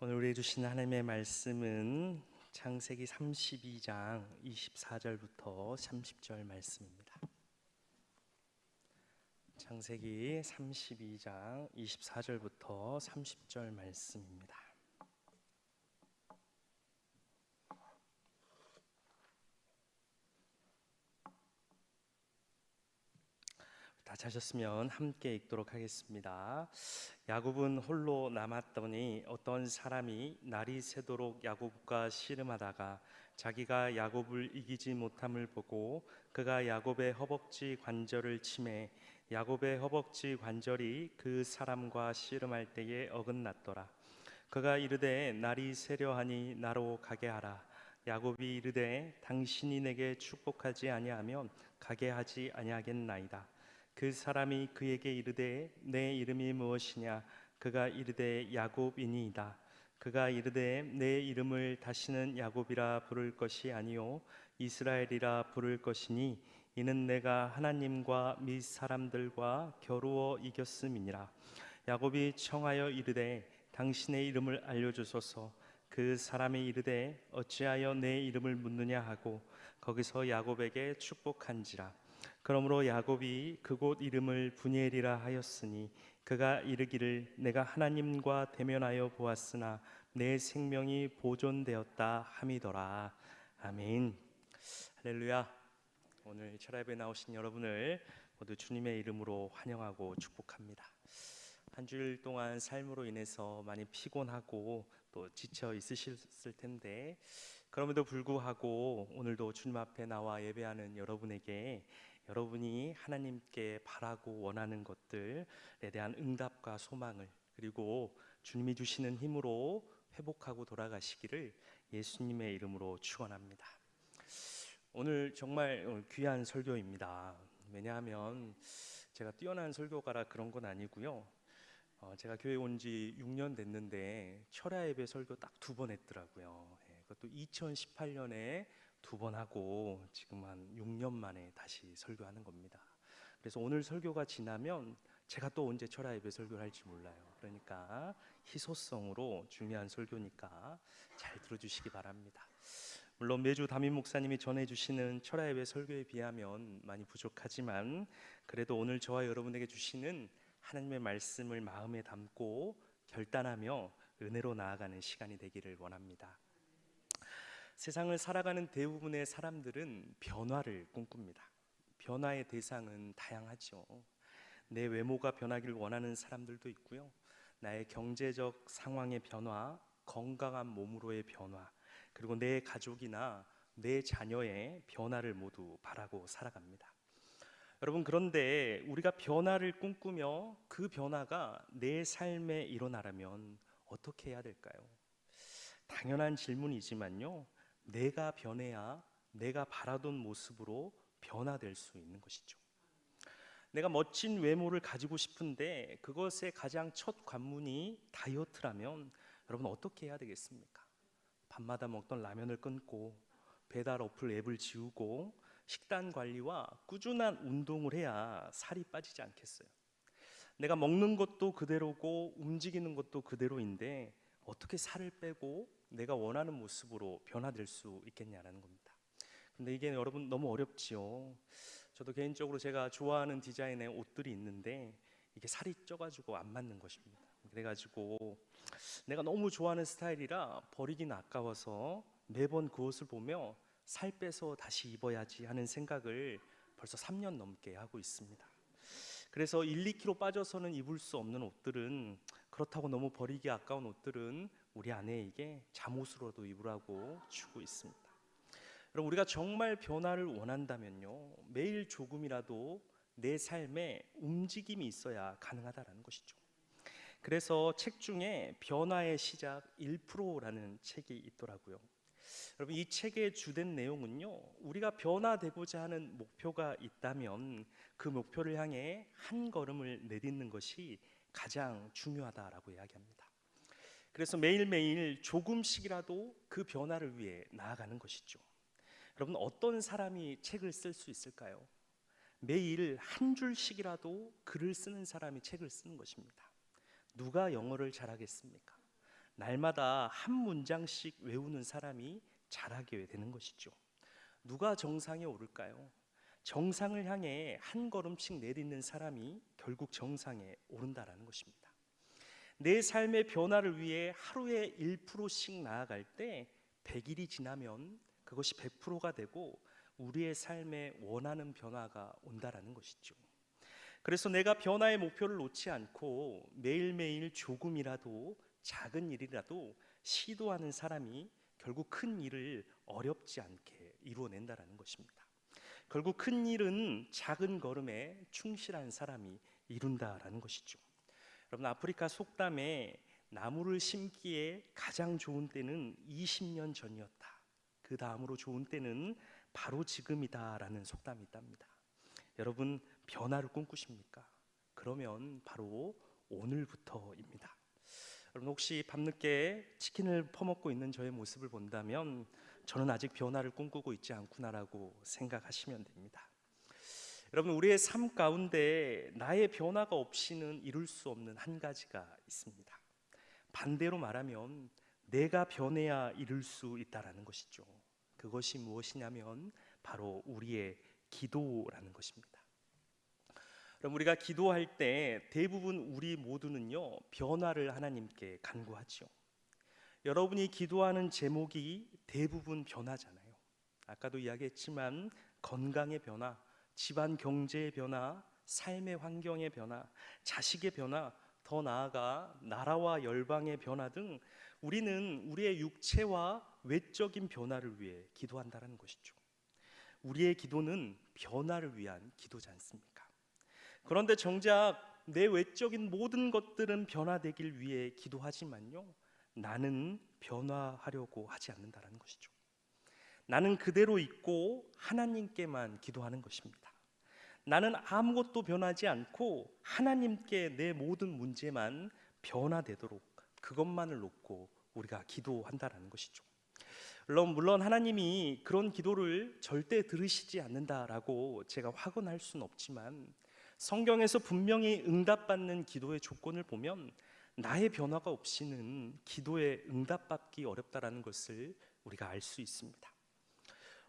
오늘 우리에게 주신 하나님의 말씀은 창세기 32장 24절부터 30절 말씀입니다. 창세기 32장 24절부터 30절 말씀입니다. 다 찾았으면 함께 읽도록 하겠습니다. 야곱은 홀로 남았더니 어떤 사람이 날이 새도록 야곱과 씨름하다가 자기가 야곱을 이기지 못함을 보고 그가 야곱의 허벅지 관절을 치매 야곱의 허벅지 관절이 그 사람과 씨름할 때에 어긋났더라. 그가 이르되 날이 새려하니 나로 가게 하라. 야곱이 이르되 당신이 내게 축복하지 아니하면 가게 하지 아니하겠나이다. 그 사람이 그에게 이르되 내 이름이 무엇이냐? 그가 이르되 야곱이니이다. 그가 이르되 내 이름을 다시는 야곱이라 부를 것이 아니요 이스라엘이라 부를 것이니 이는 내가 하나님과 및 사람들과 겨루어 이겼음이니라. 야곱이 청하여 이르되 당신의 이름을 알려주소서. 그 사람이 이르되 어찌하여 내 이름을 묻느냐 하고 거기서 야곱에게 축복한지라. 그러므로 야곱이 그곳 이름을 브니엘이라 하였으니 그가 이르기를 내가 하나님과 대면하여 보았으나 내 생명이 보존되었다 함이더라. 아멘. 할렐루야. 오늘 철야예배에 나오신 여러분을 모두 주님의 이름으로 환영하고 축복합니다. 한 주일 동안 삶으로 인해서 많이 피곤하고 또 지쳐 있으셨을 텐데 그럼에도 불구하고 오늘도 주님 앞에 나와 예배하는 여러분에게 여러분이 하나님께 바라고 원하는 것들에 대한 응답과 소망을 그리고 주님이 주시는 힘으로 회복하고 돌아가시기를 예수님의 이름으로 축원합니다. 오늘 정말 귀한 설교입니다. 왜냐하면 제가 뛰어난 설교가라 그런 건 아니고요. 제가 교회 온 지 6년 됐는데 철야 예배 설교 딱 2번 했더라고요. 그것도 2018년에 2번 하고 지금 한 6년 만에 다시 설교하는 겁니다. 그래서 오늘 설교가 지나면 제가 또 언제 철야 예배 설교를 할지 몰라요. 그러니까 희소성으로 중요한 설교니까 잘 들어주시기 바랍니다. 물론 매주 담임 목사님이 전해주시는 철야 예배 설교에 비하면 많이 부족하지만 그래도 오늘 저와 여러분에게 주시는 하나님의 말씀을 마음에 담고 결단하며 은혜로 나아가는 시간이 되기를 원합니다. 세상을 살아가는 대부분의 사람들은 변화를 꿈꿉니다. 변화의 대상은 다양하죠. 내 외모가 변하기를 원하는 사람들도 있고요. 나의 경제적 상황의 변화, 건강한 몸으로의 변화, 그리고 내 가족이나 내 자녀의 변화를 모두 바라고 살아갑니다. 여러분, 그런데 우리가 변화를 꿈꾸며 그 변화가 내 삶에 일어나려면 어떻게 해야 될까요? 당연한 질문이지만요, 내가 변해야 내가 바라던 모습으로 변화될 수 있는 것이죠. 내가 멋진 외모를 가지고 싶은데 그것의 가장 첫 관문이 다이어트라면 여러분 어떻게 해야 되겠습니까? 밤마다 먹던 라면을 끊고 배달 어플 앱을 지우고 식단 관리와 꾸준한 운동을 해야 살이 빠지지 않겠어요? 내가 먹는 것도 그대로고 움직이는 것도 그대로인데 어떻게 살을 빼고 내가 원하는 모습으로 변화될 수 있겠냐라는 겁니다. 근데 이게 여러분 너무 어렵지요. 저도 개인적으로 제가 좋아하는 디자인의 옷들이 있는데 이게 살이 쪄가지고 안 맞는 것입니다. 그래가지고 내가 너무 좋아하는 스타일이라 버리긴 아까워서 매번 그 옷을 보며 살 빼서 다시 입어야지 하는 생각을 벌써 3년 넘게 하고 있습니다. 그래서 1, 2kg 빠져서는 입을 수 없는 옷들은 그렇다고 너무 버리기 아까운 옷들은 우리 아내에게 잠옷으로도 입으라고 주고 있습니다. 여러분, 우리가 정말 변화를 원한다면요, 매일 조금이라도 내 삶에 움직임이 있어야 가능하다는 것이죠. 그래서 책 중에 변화의 시작 1%라는 책이 있더라고요. 여러분, 이 책의 주된 내용은요, 우리가 변화되고자 하는 목표가 있다면 그 목표를 향해 한 걸음을 내딛는 것이 가장 중요하다라고 이야기합니다. 그래서 매일매일 조금씩이라도 그 변화를 위해 나아가는 것이죠. 여러분, 어떤 사람이 책을 쓸 수 있을까요? 매일 한 줄씩이라도 글을 쓰는 사람이 책을 쓰는 것입니다. 누가 영어를 잘하겠습니까? 날마다 한 문장씩 외우는 사람이 잘하게 되는 것이죠. 누가 정상에 오를까요? 정상을 향해 한 걸음씩 내딛는 사람이 결국 정상에 오른다라는 것입니다. 내 삶의 변화를 위해 하루에 1%씩 나아갈 때 100일이 지나면 그것이 100%가 되고 우리의 삶에 원하는 변화가 온다라는 것이죠. 그래서 내가 변화의 목표를 놓지 않고 매일매일 조금이라도 작은 일이라도 시도하는 사람이 결국 큰 일을 어렵지 않게 이루어낸다라는 것입니다. 결국 큰 일은 작은 걸음에 충실한 사람이 이룬다라는 것이죠. 여러분, 아프리카 속담에 나무를 심기에 가장 좋은 때는 20년 전이었다. 그 다음으로 좋은 때는 바로 지금이다라는 속담이 있답니다. 여러분, 변화를 꿈꾸십니까? 그러면 바로 오늘부터입니다. 여러분, 혹시 밤늦게 치킨을 퍼먹고 있는 저의 모습을 본다면 저는 아직 변화를 꿈꾸고 있지 않구나라고 생각하시면 됩니다. 여러분, 우리의 삶 가운데 나의 변화가 없이는 이룰 수 없는 한 가지가 있습니다. 반대로 말하면 내가 변해야 이룰 수 있다라는 것이죠. 그것이 무엇이냐면 바로 우리의 기도라는 것입니다. 그럼 우리가 기도할 때 대부분 우리 모두는요, 변화를 하나님께 간구하죠. 여러분이 기도하는 제목이 대부분 변화잖아요. 아까도 이야기했지만 건강의 변화, 집안 경제의 변화, 삶의 환경의 변화, 자식의 변화, 더 나아가 나라와 열방의 변화 등 우리는 우리의 육체와 외적인 변화를 위해 기도한다는 것이죠. 우리의 기도는 변화를 위한 기도지 않습니까? 그런데 정작 내 외적인 모든 것들은 변화되길 위해 기도하지만요, 나는 변화하려고 하지 않는다는 것이죠. 나는 그대로 있고 하나님께만 기도하는 것입니다. 나는 아무것도 변하지 않고 하나님께 내 모든 문제만 변화되도록 그것만을 놓고 우리가 기도한다는 것이죠. 물론 하나님이 그런 기도를 절대 들으시지 않는다라고 제가 확언할 수는 없지만 성경에서 분명히 응답받는 기도의 조건을 보면 나의 변화가 없이는 기도에 응답받기 어렵다라는 것을 우리가 알 수 있습니다.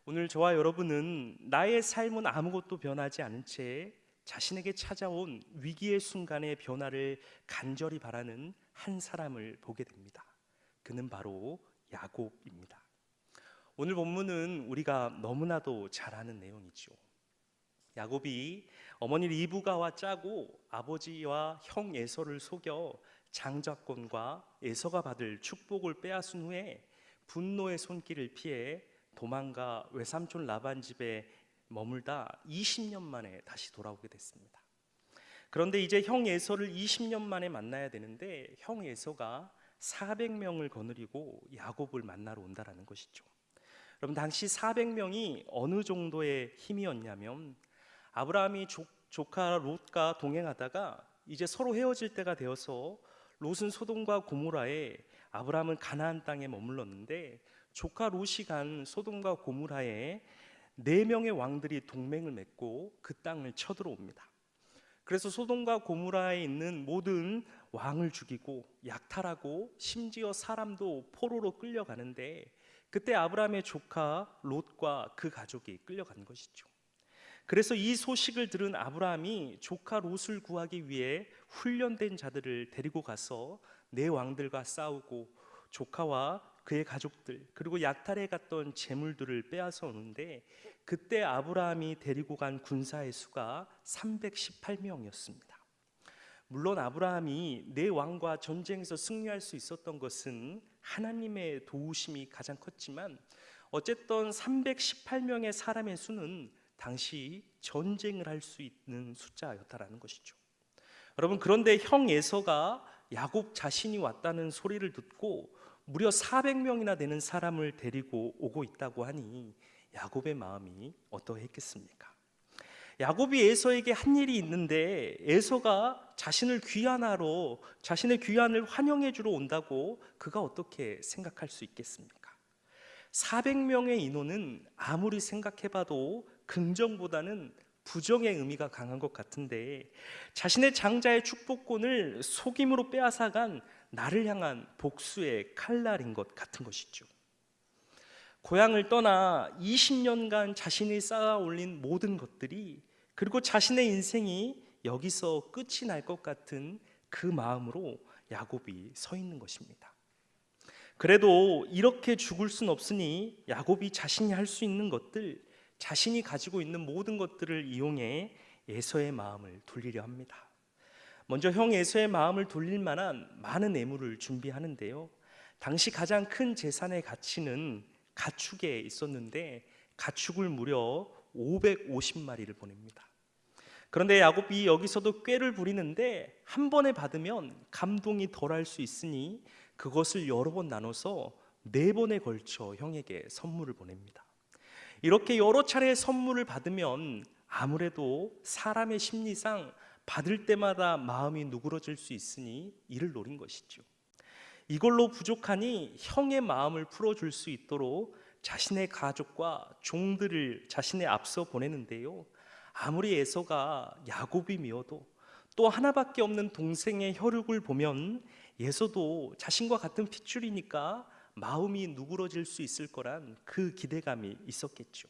오늘 저와 여러분은 나의 삶은 아무것도 변하지 않은 채 자신에게 찾아온 위기의 순간의 변화를 간절히 바라는 한 사람을 보게 됩니다. 그는 바로 야곱입니다. 오늘 본문은 우리가 너무나도 잘 아는 내용이죠. 야곱이 어머니 리브가와 짜고 아버지와 형 에서를 속여 장자권과 에서가 받을 축복을 빼앗은 후에 분노의 손길을 피해 도망가 외삼촌 라반 집에 머물다 20년 만에 다시 돌아오게 됐습니다. 그런데 이제 형 에서를 20년 만에 만나야 되는데 형 에서가 400명을 거느리고 야곱을 만나러 온다라는 것이죠. 여러분, 당시 400명이 어느 정도의 힘이었냐면 아브라함이 조카 롯과 동행하다가 이제 서로 헤어질 때가 되어서 롯은 소돔과 고모라에, 아브라함은 가나안 땅에 머물렀는데 조카 롯이 간 소돔과 고모라에 4명의 왕들이 동맹을 맺고 그 땅을 쳐들어옵니다. 그래서 소돔과 고모라에 있는 모든 왕을 죽이고 약탈하고 심지어 사람도 포로로 끌려가는데 그때 아브라함의 조카 롯과 그 가족이 끌려간 것이죠. 그래서 이 소식을 들은 아브라함이 조카 롯을 구하기 위해 훈련된 자들을 데리고 가서 네 왕들과 싸우고 조카와 그의 가족들 그리고 약탈해 갔던 재물들을 빼앗아 오는데 그때 아브라함이 데리고 간 군사의 수가 318명이었습니다. 물론 아브라함이 네 왕과 전쟁에서 승리할 수 있었던 것은 하나님의 도우심이 가장 컸지만 어쨌든 318명의 사람의 수는 당시 전쟁을 할 수 있는 숫자였다라는 것이죠. 여러분, 그런데 형 에서가 야곱 자신이 왔다는 소리를 듣고 무려 400명이나 되는 사람을 데리고 오고 있다고 하니 야곱의 마음이 어떠했겠습니까? 야곱이 에서에게 한 일이 있는데 에서가 자신을 귀환하러, 자신의 귀환을 환영해 주러 온다고 그가 어떻게 생각할 수 있겠습니까? 400명의 인원은 아무리 생각해봐도 긍정보다는 부정의 의미가 강한 것 같은데 자신의 장자의 축복권을 속임으로 빼앗아간 나를 향한 복수의 칼날인 것 같은 것이죠. 고향을 떠나 20년간 자신이 쌓아 올린 모든 것들이, 그리고 자신의 인생이 여기서 끝이 날 것 같은 그 마음으로 야곱이 서 있는 것입니다. 그래도 이렇게 죽을 순 없으니 야곱이 자신이 할 수 있는 것들, 자신이 가지고 있는 모든 것들을 이용해 에서의 마음을 돌리려 합니다. 먼저 형 에서의 마음을 돌릴 만한 많은 예물을 준비하는데요, 당시 가장 큰 재산의 가치는 가축에 있었는데 가축을 무려 550마리를 보냅니다. 그런데 야곱이 여기서도 꾀를 부리는데, 한 번에 받으면 감동이 덜할 수 있으니 그것을 여러 번 나눠서 4번에 걸쳐 형에게 선물을 보냅니다. 이렇게 여러 차례 선물을 받으면 아무래도 사람의 심리상 받을 때마다 마음이 누그러질 수 있으니 이를 노린 것이죠. 이걸로 부족하니 형의 마음을 풀어줄 수 있도록 자신의 가족과 종들을 자신의 앞서 보내는데요, 아무리 에서가 야곱이 미워도 또 하나밖에 없는 동생의 혈육을 보면 에서도 자신과 같은 핏줄이니까 마음이 누그러질 수 있을 거란 그 기대감이 있었겠죠.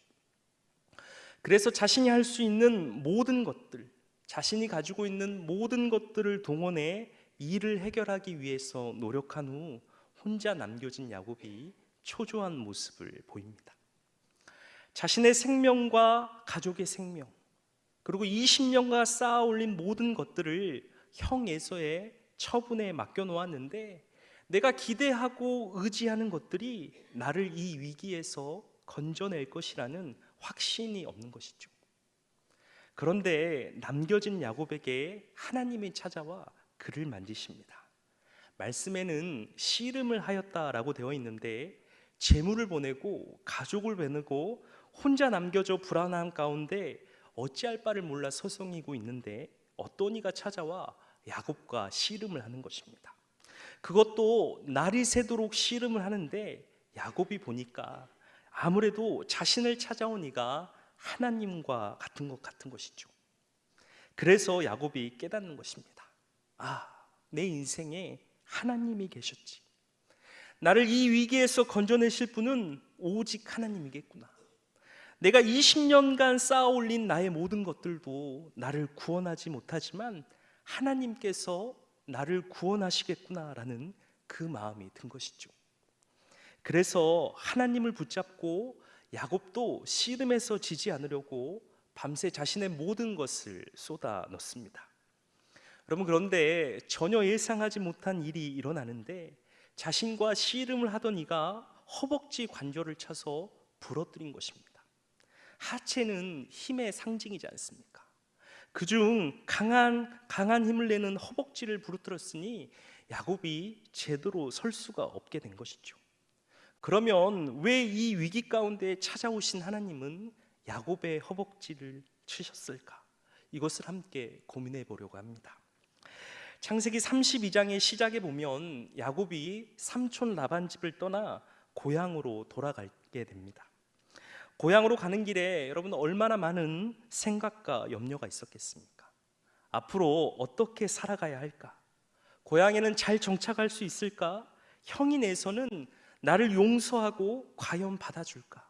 그래서 자신이 할 수 있는 모든 것들, 자신이 가지고 있는 모든 것들을 동원해 일을 해결하기 위해서 노력한 후 혼자 남겨진 야곱이 초조한 모습을 보입니다. 자신의 생명과 가족의 생명, 그리고 20년간 쌓아 올린 모든 것들을 형 에서의 처분에 맡겨놓았는데, 내가 기대하고 의지하는 것들이 나를 이 위기에서 건져낼 것이라는 확신이 없는 것이죠. 그런데 남겨진 야곱에게 하나님이 찾아와 그를 만지십니다. 말씀에는 씨름을 하였다라고 되어 있는데, 재물을 보내고 가족을 보내고 혼자 남겨져 불안한 가운데 어찌할 바를 몰라 서성이고 있는데 어떤 이가 찾아와 야곱과 씨름을 하는 것입니다. 그것도 날이 새도록 씨름을 하는데, 야곱이 보니까 아무래도 자신을 찾아온 이가 하나님과 같은 것이죠. 그래서 야곱이 깨닫는 것입니다. 내 인생에 하나님이 계셨지. 나를 이 위기에서 건져내실 분은 오직 하나님이겠구나. 내가 20년간 쌓아 올린 나의 모든 것들도 나를 구원하지 못하지만 하나님께서 나를 구원하시겠구나라는 그 마음이 든 것이죠. 그래서 하나님을 붙잡고 야곱도 씨름에서 지지 않으려고 밤새 자신의 모든 것을 쏟아 넣습니다. 여러분, 그런데 전혀 예상하지 못한 일이 일어나는데, 자신과 씨름을 하던 이가 허벅지 관절을 차서 부러뜨린 것입니다. 하체는 힘의 상징이지 않습니까? 그중 강한 힘을 내는 허벅지를 부러뜨렸으니 야곱이 제대로 설 수가 없게 된 것이죠. 그러면 왜 이 위기 가운데 찾아오신 하나님은 야곱의 허벅지를 치셨을까? 이것을 함께 고민해 보려고 합니다. 창세기 32장의 시작에 보면 야곱이 삼촌 라반 집을 떠나 고향으로 돌아가게 됩니다. 고향으로 가는 길에 여러분 얼마나 많은 생각과 염려가 있었겠습니까? 앞으로 어떻게 살아가야 할까? 고향에는 잘 정착할 수 있을까? 형이 내서는 나를 용서하고 과연 받아줄까?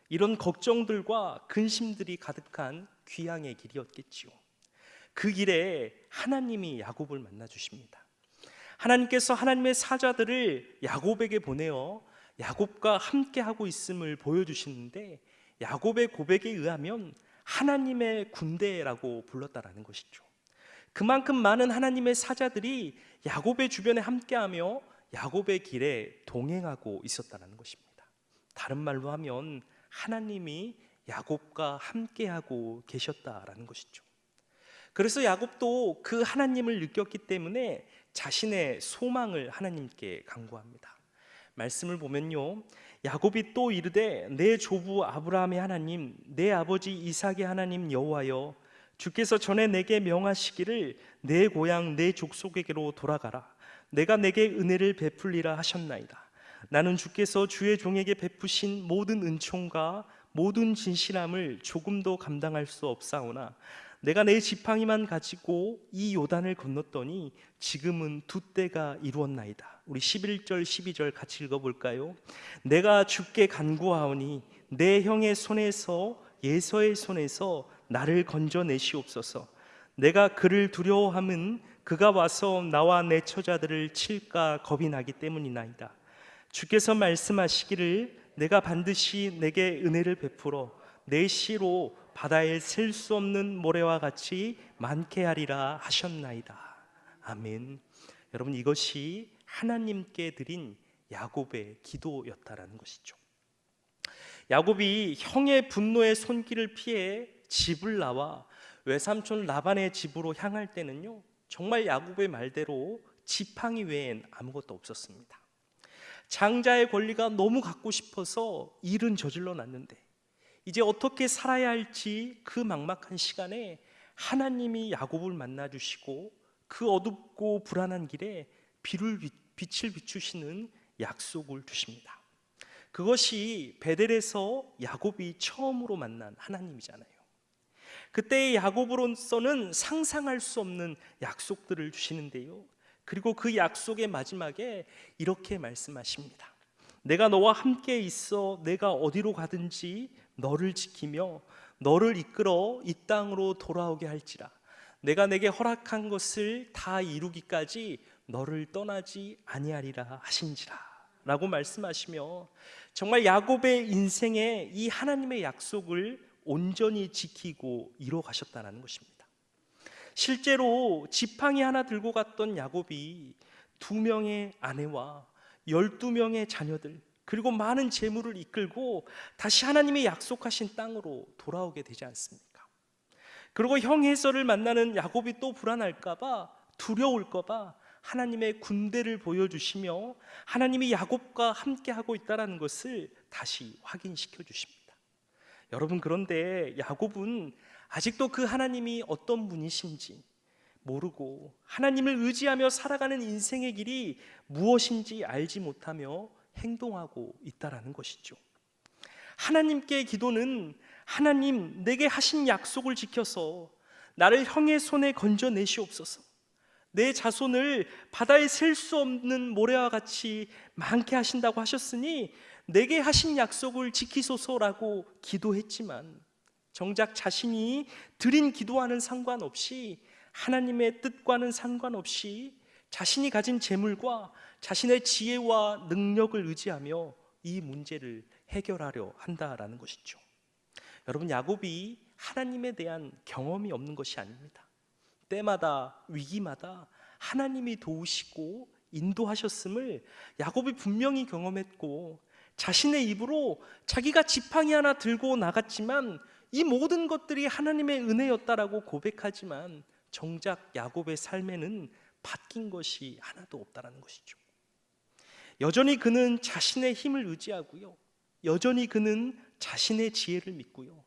이런 걱정들과 근심들이 가득한 귀향의 길이었겠지요. 그 길에 하나님이 야곱을 만나 주십니다. 하나님께서 하나님의 사자들을 야곱에게 보내어 야곱과 함께 하고 있음을 보여주시는데, 야곱의 고백에 의하면 하나님의 군대라고 불렀다라는 것이죠. 그만큼 많은 하나님의 사자들이 야곱의 주변에 함께하며 야곱의 길에 동행하고 있었다는 것입니다. 다른 말로 하면 하나님이 야곱과 함께하고 계셨다라는 것이죠. 그래서 야곱도 그 하나님을 느꼈기 때문에 자신의 소망을 하나님께 간구합니다. 말씀을 보면요, 야곱이 또 이르되 내 조부 아브라함의 하나님, 내 아버지 이삭의 하나님 여호와여, 주께서 전에 내게 명하시기를 내 고향 내 족속에게로 돌아가라. 내가 내게 은혜를 베풀리라 하셨나이다. 나는 주께서 주의 종에게 베푸신 모든 은총과 모든 진실함을 조금도 감당할 수 없사오나 내가 내 지팡이만 가지고 이 요단을 건넜더니 지금은 두 때가 이루었나이다. 우리 11절 12절 같이 읽어볼까요? 내가 주께 간구하오니 내 형의 손에서 예서의 손에서 나를 건져내시옵소서. 내가 그를 두려워함은 그가 와서 나와 내 처자들을 칠까 겁이 나기 때문이나이다. 주께서 말씀하시기를 내가 반드시 내게 은혜를 베풀어 내 씨로 바다에 셀 수 없는 모래와 같이 많게 하리라 하셨나이다. 아멘. 여러분, 이것이 하나님께 드린 야곱의 기도였다라는 것이죠. 야곱이 형의 분노의 손길을 피해 집을 나와 외삼촌 라반의 집으로 향할 때는요, 정말 야곱의 말대로 지팡이 외엔 아무것도 없었습니다. 장자의 권리가 너무 갖고 싶어서 일은 저질러 놨는데 이제 어떻게 살아야 할지 그 막막한 시간에 하나님이 야곱을 만나 주시고 그 어둡고 불안한 길에 빛을 비추시는 약속을 주십니다. 그것이 베델에서 야곱이 처음으로 만난 하나님이잖아요. 그때의 야곱으로서는 상상할 수 없는 약속들을 주시는데요, 그리고 그 약속의 마지막에 이렇게 말씀하십니다. 내가 너와 함께 있어 내가 어디로 가든지 너를 지키며 너를 이끌어 이 땅으로 돌아오게 할지라. 내가 내게 허락한 것을 다 이루기까지 너를 떠나지 아니하리라 하신지라 라고 말씀하시며, 정말 야곱의 인생에 이 하나님의 약속을 온전히 지키고 이뤄 가셨다는 것입니다. 실제로 지팡이 하나 들고 갔던 야곱이 2명의 아내와 12명의 자녀들, 그리고 많은 재물을 이끌고 다시 하나님의 약속하신 땅으로 돌아오게 되지 않습니까? 그리고 형 에서를 만나는 야곱이 또 불안할까봐, 두려울까봐 하나님의 군대를 보여주시며 하나님이 야곱과 함께하고 있다는 것을 다시 확인시켜 주십니다. 여러분, 그런데 야곱은 아직도 그 하나님이 어떤 분이신지 모르고 하나님을 의지하며 살아가는 인생의 길이 무엇인지 알지 못하며 행동하고 있다라는 것이죠. 하나님께 기도는 하나님, 내게 하신 약속을 지켜서 나를 형의 손에 건져내시옵소서. 내 자손을 바다에 셀 수 없는 모래와 같이 많게 하신다고 하셨으니 내게 하신 약속을 지키소서라고 기도했지만, 정작 자신이 드린 기도와는 상관없이, 하나님의 뜻과는 상관없이 자신이 가진 재물과 자신의 지혜와 능력을 의지하며 이 문제를 해결하려 한다라는 것이죠. 여러분, 야곱이 하나님에 대한 경험이 없는 것이 아닙니다. 때마다 위기마다 하나님이 도우시고 인도하셨음을 야곱이 분명히 경험했고, 자신의 입으로 자기가 지팡이 하나 들고 나갔지만 이 모든 것들이 하나님의 은혜였다라고 고백하지만, 정작 야곱의 삶에는 바뀐 것이 하나도 없다라는 것이죠. 여전히 그는 자신의 힘을 의지하고요, 여전히 그는 자신의 지혜를 믿고요,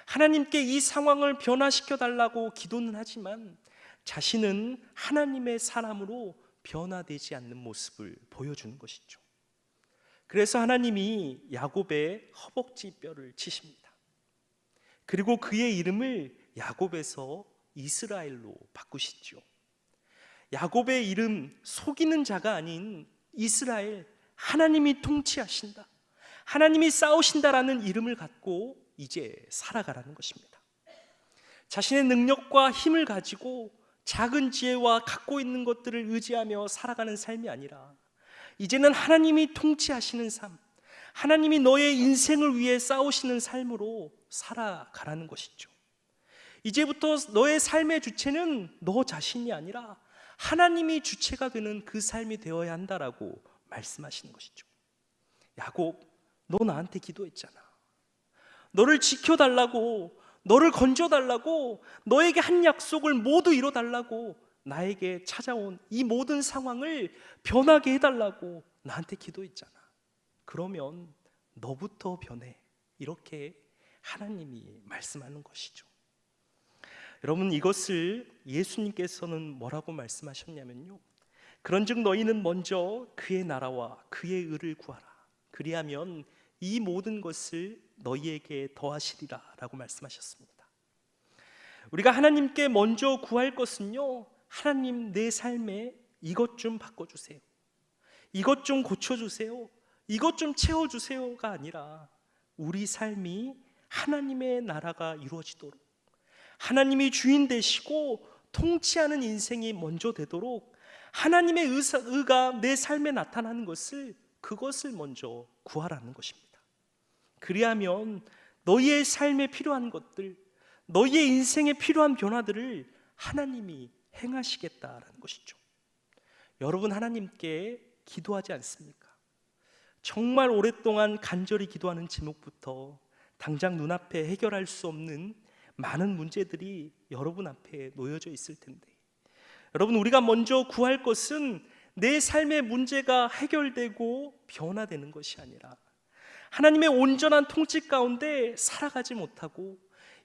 하나님께 이 상황을 변화시켜 달라고 기도는 하지만 자신은 하나님의 사람으로 변화되지 않는 모습을 보여주는 것이죠. 그래서 하나님이 야곱의 허벅지 뼈를 치십니다. 그리고 그의 이름을 야곱에서 이스라엘로 바꾸시죠. 야곱의 이름, 속이는 자가 아닌 이스라엘, 하나님이 통치하신다, 하나님이 싸우신다라는 이름을 갖고 이제 살아가라는 것입니다. 자신의 능력과 힘을 가지고 작은 지혜와 갖고 있는 것들을 의지하며 살아가는 삶이 아니라 이제는 하나님이 통치하시는 삶, 하나님이 너의 인생을 위해 싸우시는 삶으로 살아가라는 것이죠. 이제부터 너의 삶의 주체는 너 자신이 아니라 하나님이 주체가 되는 그 삶이 되어야 한다라고 말씀하시는 것이죠. 야곱, 너 나한테 기도했잖아. 너를 지켜달라고, 너를 건져달라고, 너에게 한 약속을 모두 이뤄달라고, 나에게 찾아온 이 모든 상황을 변하게 해달라고 나한테 기도했잖아. 그러면 너부터 변해. 이렇게 하나님이 말씀하는 것이죠. 여러분, 이것을 예수님께서는 뭐라고 말씀하셨냐면요, 그런즉 너희는 먼저 그의 나라와 그의 의를 구하라. 그리하면 이 모든 것을 너희에게 더하시리라 라고 말씀하셨습니다. 우리가 하나님께 먼저 구할 것은요, 하나님 내 삶에 이것 좀 바꿔주세요, 이것 좀 고쳐주세요, 이것 좀 채워주세요가 아니라 우리 삶이 하나님의 나라가 이루어지도록, 하나님이 주인 되시고 통치하는 인생이 먼저 되도록 하나님의 의가 내 삶에 나타나는 것을, 그것을 먼저 구하라는 것입니다. 그리하면 너희의 삶에 필요한 것들, 너희의 인생에 필요한 변화들을 하나님이 행하시겠다라는 것이죠. 여러분, 하나님께 기도하지 않습니까? 정말 오랫동안 간절히 기도하는 제목부터 당장 눈앞에 해결할 수 없는 많은 문제들이 여러분 앞에 놓여져 있을 텐데, 여러분, 우리가 먼저 구할 것은 내 삶의 문제가 해결되고 변화되는 것이 아니라 하나님의 온전한 통치 가운데 살아가지 못하고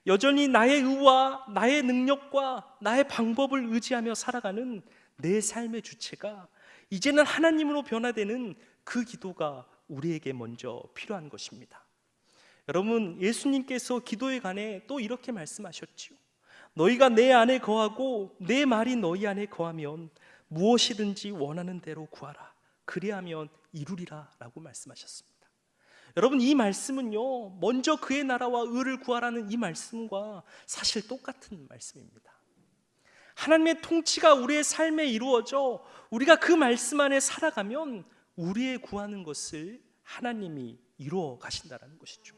여전히 나의 의와 나의 능력과 나의 방법을 의지하며 살아가는 내 삶의 주체가 이제는 하나님으로 변화되는 그 기도가 우리에게 먼저 필요한 것입니다. 여러분, 예수님께서 기도에 관해 또 이렇게 말씀하셨지요. 너희가 내 안에 거하고 내 말이 너희 안에 거하면 무엇이든지 원하는 대로 구하라, 그리하면 이루리라 라고 말씀하셨습니다. 여러분, 이 말씀은요, 먼저 그의 나라와 의를 구하라는 이 말씀과 사실 똑같은 말씀입니다. 하나님의 통치가 우리의 삶에 이루어져 우리가 그 말씀 안에 살아가면 우리의 구하는 것을 하나님이 이루어 가신다는 것이죠.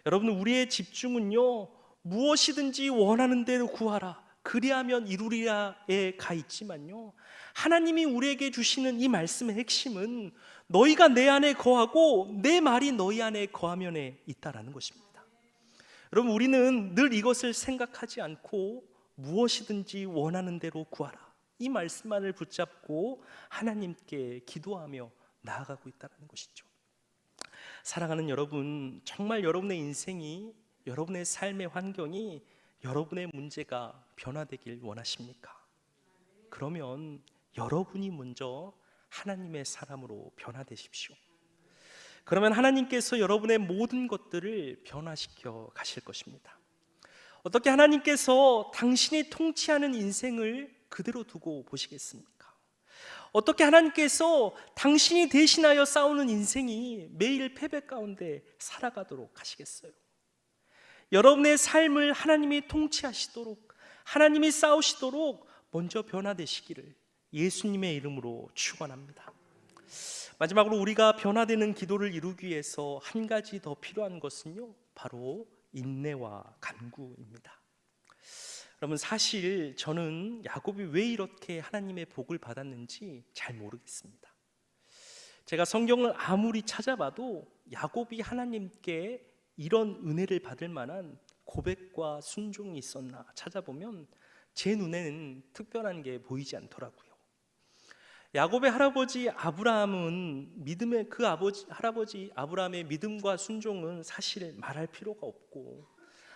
여러분, 우리의 집중은요, 무엇이든지 원하는 대로 구하라, 그리하면 이루리라에 가 있지만요, 하나님이 우리에게 주시는 이 말씀의 핵심은 너희가 내 안에 거하고 내 말이 너희 안에 거하면에 있다라는 것입니다. 여러분, 우리는 늘 이것을 생각하지 않고 무엇이든지 원하는 대로 구하라, 이 말씀만을 붙잡고 하나님께 기도하며 나아가고 있다는 것이죠. 사랑하는 여러분, 정말 여러분의 인생이, 여러분의 삶의 환경이, 여러분의 문제가 변화되길 원하십니까? 그러면 여러분이 먼저 하나님의 사람으로 변화되십시오. 그러면 하나님께서 여러분의 모든 것들을 변화시켜 가실 것입니다. 어떻게 하나님께서 당신이 통치하는 인생을 그대로 두고 보시겠습니까? 어떻게 하나님께서 당신이 대신하여 싸우는 인생이 매일 패배 가운데 살아가도록 하시겠어요? 여러분의 삶을 하나님이 통치하시도록, 하나님이 싸우시도록 먼저 변화되시기를 예수님의 이름으로 축원합니다. 마지막으로 우리가 변화되는 기도를 이루기 위해서 한 가지 더 필요한 것은요, 바로 인내와 간구입니다. 여러분, 사실 저는 야곱이 왜 이렇게 하나님의 복을 받았는지 잘 모르겠습니다. 제가 성경을 아무리 찾아봐도 야곱이 하나님께 이런 은혜를 받을 만한 고백과 순종이 있었나 찾아보면 제 눈에는 특별한 게 보이지 않더라고요. 야곱의 할아버지 아브라함은 믿음의 할아버지 아브라함의 믿음과 순종은 사실 말할 필요가 없고,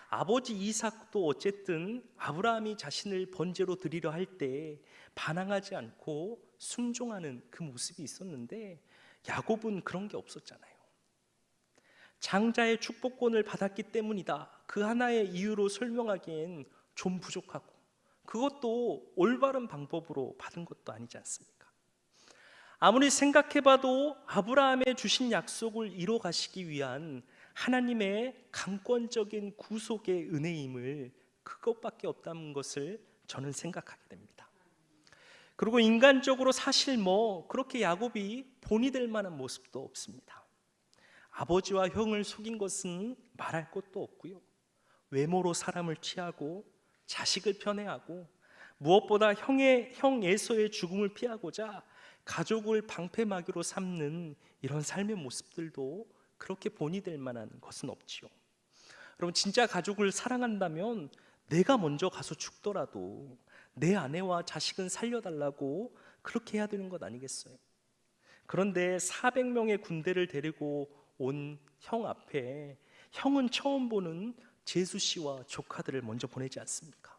아버지 이삭도 어쨌든 아브라함이 자신을 번제로 드리려 할 때 반항하지 않고 순종하는 그 모습이 있었는데, 야곱은 그런 게 없었잖아요. 장자의 축복권을 받았기 때문이다, 그 하나의 이유로 설명하기엔 좀 부족하고, 그것도 올바른 방법으로 받은 것도 아니지 않습니까? 아무리 생각해봐도 아브라함의 주신 약속을 이뤄 가시기 위한 하나님의 강권적인 구속의 은혜임을, 그것밖에 없다는 것을 저는 생각하게 됩니다. 그리고 인간적으로 사실 그렇게 야곱이 본이 될 만한 모습도 없습니다. 아버지와 형을 속인 것은 말할 것도 없고요, 외모로 사람을 취하고 자식을 편애하고 무엇보다 형 에서의 죽음을 피하고자 가족을 방패막이로 삼는 이런 삶의 모습들도 그렇게 본이 될 만한 것은 없지요. 여러분, 진짜 가족을 사랑한다면 내가 먼저 가서 죽더라도 내 아내와 자식은 살려달라고 그렇게 해야 되는 것 아니겠어요? 그런데 400명의 군대를 데리고 온 형 앞에 형은 처음 보는 제수 씨와 조카들을 먼저 보내지 않습니까?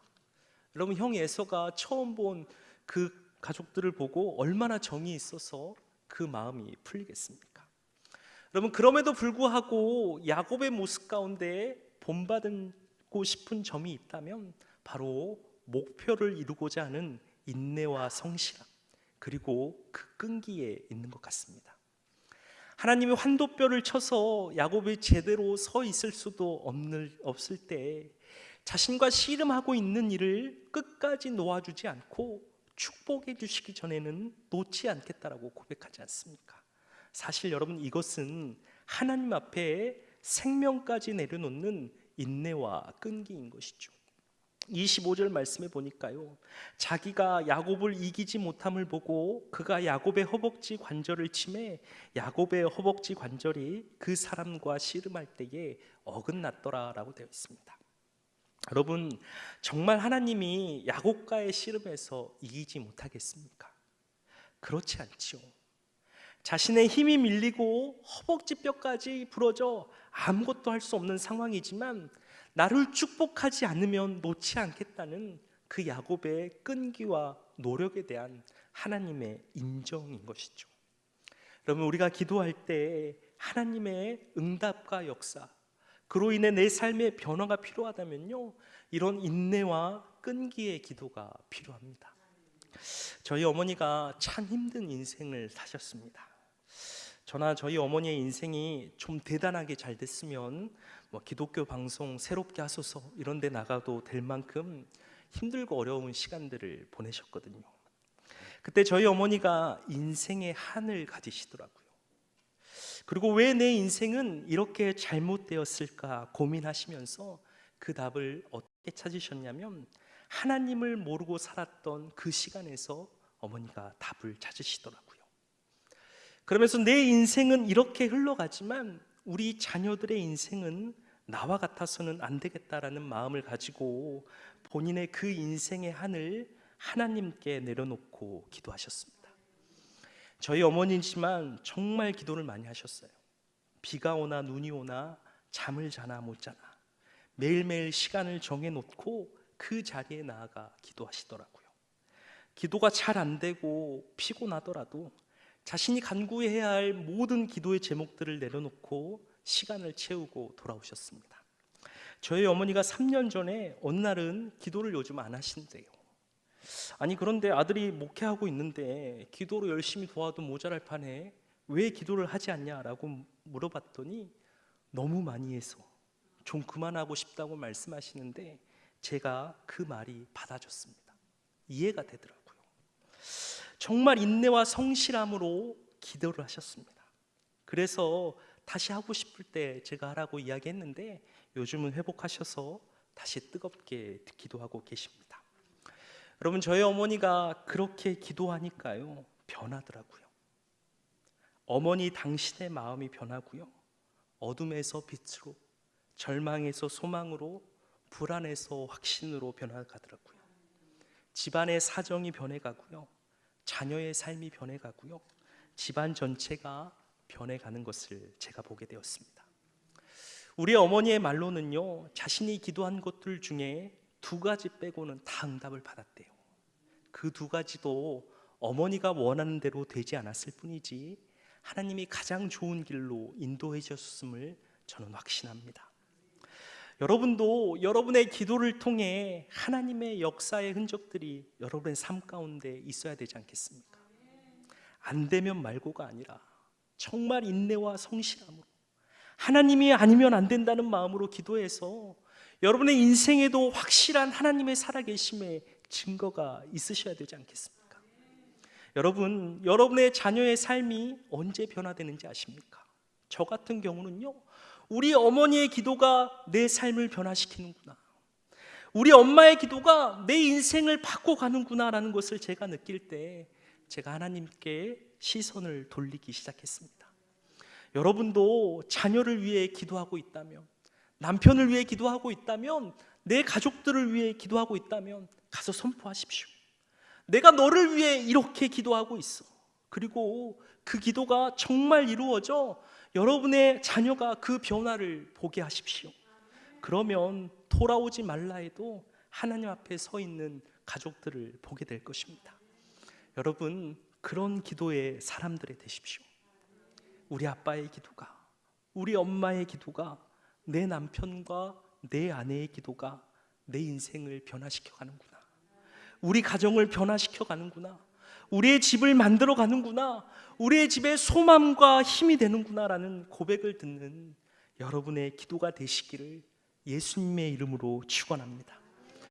여러분, 형 에서가 처음 본 그 가족들을 보고 얼마나 정이 있어서 그 마음이 풀리겠습니까? 여러분, 그럼에도 불구하고 야곱의 모습 가운데 본받고 싶은 점이 있다면 바로 목표를 이루고자 하는 인내와 성실함, 그리고 그 끈기에 있는 것 같습니다. 하나님이 환도뼈를 쳐서 야곱이 제대로 서 있을 수도 없을 때 자신과 씨름하고 있는 일을 끝까지 놓아주지 않고 축복해 주시기 전에는 놓지 않겠다라고 고백하지 않습니까? 사실 여러분, 이것은 하나님 앞에 생명까지 내려놓는 인내와 끈기인 것이죠. 25절 말씀에 보니까요, 자기가 야곱을 이기지 못함을 보고 그가 야곱의 허벅지 관절을 치매 야곱의 허벅지 관절이 그 사람과 씨름할 때에 어긋났더라라고 되어 있습니다. 여러분, 정말 하나님이 야곱과의 씨름에서 이기지 못하겠습니까? 그렇지 않지요. 자신의 힘이 밀리고 허벅지 뼈까지 부러져 아무것도 할 수 없는 상황이지만 나를 축복하지 않으면 놓지 않겠다는 그 야곱의 끈기와 노력에 대한 하나님의 인정인 것이죠. 여러분, 우리가 기도할 때 하나님의 응답과 역사, 그로 인해 내 삶의 변화가 필요하다면요, 이런 인내와 끈기의 기도가 필요합니다. 저희 어머니가 참 힘든 인생을 사셨습니다. 저나 저희 어머니의 인생이 좀 대단하게 잘 됐으면 기독교 방송 새롭게 하소서 이런 데 나가도 될 만큼 힘들고 어려운 시간들을 보내셨거든요. 그때 저희 어머니가 인생의 한을 가지시더라고요. 그리고 왜 내 인생은 이렇게 잘못되었을까 고민하시면서 그 답을 어떻게 찾으셨냐면, 하나님을 모르고 살았던 그 시간에서 어머니가 답을 찾으시더라고요. 그러면서 내 인생은 이렇게 흘러가지만 우리 자녀들의 인생은 나와 같아서는 안 되겠다라는 마음을 가지고 본인의 그 인생의 한을 하나님께 내려놓고 기도하셨습니다. 저희 어머니지만 정말 기도를 많이 하셨어요. 비가 오나 눈이 오나 잠을 자나 못 자나 매일매일 시간을 정해놓고 그 자리에 나아가 기도하시더라고요. 기도가 잘 안 되고 피곤하더라도 자신이 간구해야 할 모든 기도의 제목들을 내려놓고 시간을 채우고 돌아오셨습니다. 저희 어머니가 3년 전에 어느 날은 기도를 요즘 안 하신대요. 아니, 그런데 아들이 목회하고 있는데 기도로 열심히 도와도 모자랄 판에 왜 기도를 하지 않냐라고 물어봤더니 너무 많이 해서 좀 그만하고 싶다고 말씀하시는데 제가 그 말이 받아줬습니다. 이해가 되더라고요. 정말 인내와 성실함으로 기도를 하셨습니다. 그래서 다시 하고 싶을 때 제가 하라고 이야기했는데 요즘은 회복하셔서 다시 뜨겁게 기도하고 계십니다. 여러분, 저희 어머니가 그렇게 기도하니까요, 변하더라고요. 어머니 당신의 마음이 변하고요, 어둠에서 빛으로, 절망에서 소망으로, 불안에서 확신으로 변화가더라고요. 집안의 사정이 변해가고요, 자녀의 삶이 변해가고요, 집안 전체가 변해가는 것을 제가 보게 되었습니다. 우리 어머니의 말로는요, 자신이 기도한 것들 중에 2가지 빼고는 다 응답을 받았대요. 그 2가지도 어머니가 원하는 대로 되지 않았을 뿐이지 하나님이 가장 좋은 길로 인도해 주셨음을 저는 확신합니다. 여러분도 여러분의 기도를 통해 하나님의 역사의 흔적들이 여러분의 삶 가운데 있어야 되지 않겠습니까? 안 되면 말고가 아니라 정말 인내와 성실함으로, 하나님이 아니면 안 된다는 마음으로 기도해서 여러분의 인생에도 확실한 하나님의 살아계심의 증거가 있으셔야 되지 않겠습니까? 여러분, 여러분의 자녀의 삶이 언제 변화되는지 아십니까? 저 같은 경우는요, 우리 어머니의 기도가 내 삶을 변화시키는구나, 우리 엄마의 기도가 내 인생을 바꿔가는구나 라는 것을 제가 느낄 때 제가 하나님께 시선을 돌리기 시작했습니다. 여러분도 자녀를 위해 기도하고 있다면, 남편을 위해 기도하고 있다면, 내 가족들을 위해 기도하고 있다면 가서 선포하십시오. 내가 너를 위해 이렇게 기도하고 있어. 그리고 그 기도가 정말 이루어져 여러분의 자녀가 그 변화를 보게 하십시오. 그러면 돌아오지 말라 해도 하나님 앞에 서 있는 가족들을 보게 될 것입니다. 여러분, 그런 기도의 사람들이 되십시오. 우리 아빠의 기도가, 우리 엄마의 기도가, 내 남편과 내 아내의 기도가 내 인생을 변화시켜 가는구나. 우리 가정을 변화시켜 가는구나. 우리의 집을 만들어 가는구나. 우리의 집에 소망과 힘이 되는구나라는 고백을 듣는 여러분의 기도가 되시기를 예수님의 이름으로 축원합니다.